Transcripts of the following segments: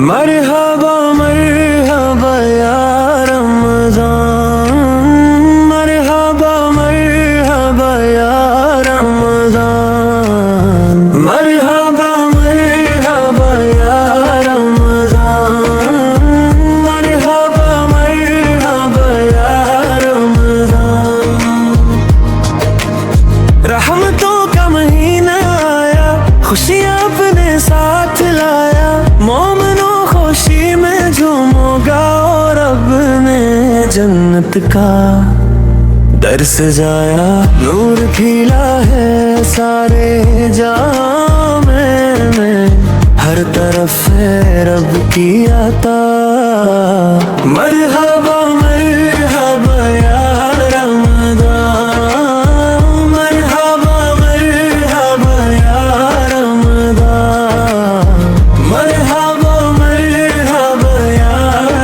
मरहबा मरहबा या रमज़ान, मरहबा मरहबा या रमज़ान, मरहबा मरहबा या रमज़ान, मरहबा मरहबा या रमज़ान। रहमतों का महीना आया, खुशियाँ अपने साथ लाया, मोमिनों खुशी में झूमोगा और रब ने जन्नत का दर सजाया। नूर खिला है सारे जहां में, हर तरफ है रब की आता। मरहबा मरहबा या रमज़ान, मरहबा मरहबा या रमज़ान, मरहबा मरहबा या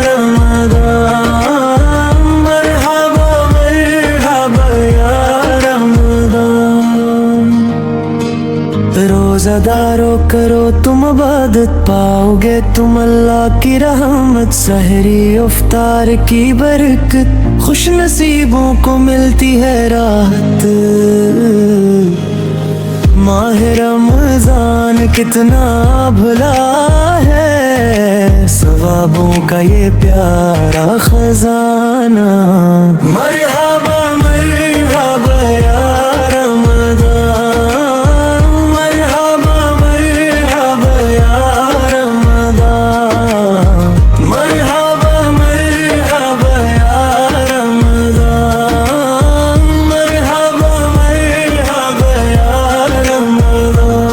रमज़ान, मरहबा मरहबा या रमज़ान। रोज़ादारों करो तुम इबादत, पाओगे तुम अल्लाह की रहमत। सहरी इफ्तार की बरकत, खुश नसीबों को मिलती है राहत। माह रमज़ान कितना भला है, सवाबों का ये प्यारा खजाना। मरहबा मरहबा या रमज़ान, मरहबा मरहबा या रमज़ान, मरहबा मरहबा या रमज़ान, मरहबा मरहबा या रमज़ान।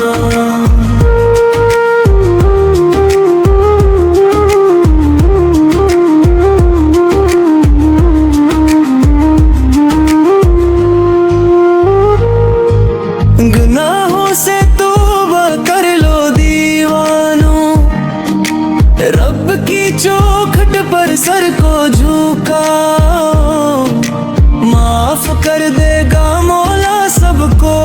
गुनाहों से तौबा कर लो दीवानों, रब की चौखट पर सर को झुकाओ। माफ कर देगा मौला सबको,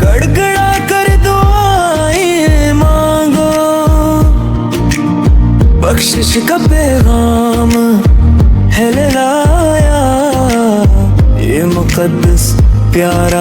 गड़गड़ा कर दुआएं मांगो। बख्शिश का पैगाम है लाया, ये मुकद्दस प्यारा